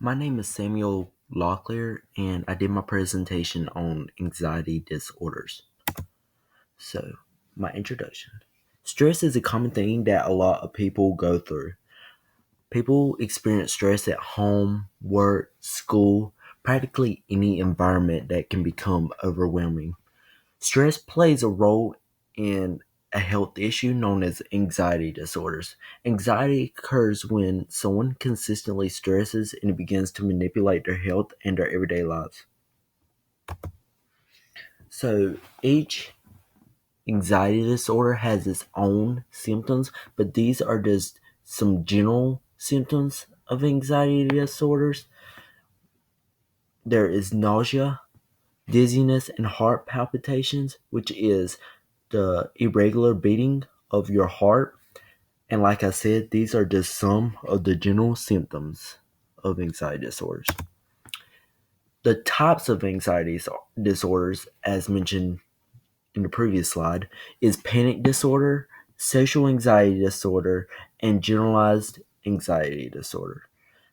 My name is Samuel Locklear, and I did my presentation on anxiety disorders. So, my introduction. Stress is a common thing that a lot of people go through. People experience stress at home, work, school, practically any environment that can become overwhelming. Stress plays a role in a health issue known as anxiety disorders. Anxiety occurs when someone consistently stresses and it begins to manipulate their health and their everyday lives. So each anxiety disorder has its own symptoms, but these are just some general symptoms of anxiety disorders. There is nausea, dizziness, and heart palpitations, which is the irregular beating of your heart. And like I said, these are just some of the general symptoms of anxiety disorders. The types of anxiety disorders, as mentioned in the previous slide, is panic disorder, social anxiety disorder, and generalized anxiety disorder.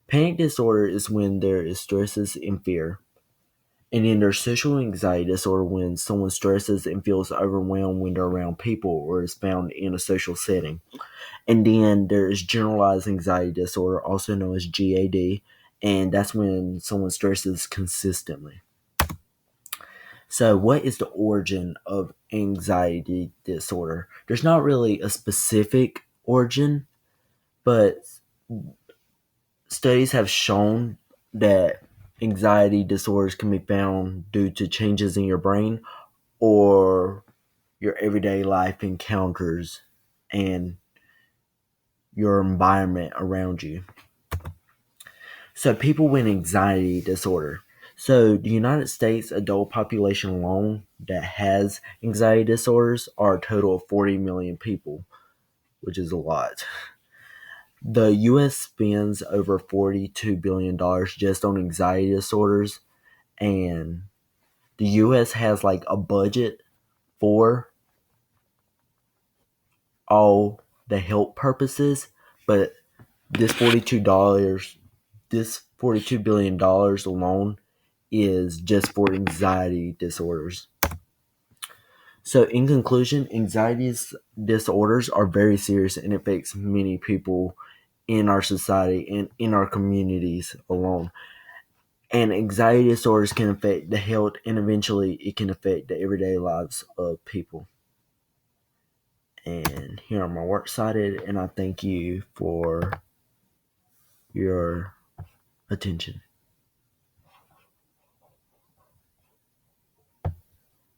Panic disorder is when there is stresses and fear. And then there's social anxiety disorder when someone stresses and feels overwhelmed when they're around people or is found in a social setting. And then there is generalized anxiety disorder, also known as GAD, and that's when someone stresses consistently. So, what is the origin of anxiety disorder? There's not really a specific origin, but studies have shown that anxiety disorders can be found due to changes in your brain or your everyday life encounters and your environment around you. So, people with anxiety disorder. So, the United States adult population alone that has anxiety disorders are a total of 40 million people, which is a lot. The US spends over $42 billion just on anxiety disorders, and the US has like a budget for all the health purposes, but this $42 this $42 billion alone is just for anxiety disorders. So, in conclusion, anxiety disorders are very serious and affects many people in our society and in our communities alone. And anxiety disorders can affect the health and eventually it can affect the everyday lives of people. And here are my works cited, and I thank you for your attention.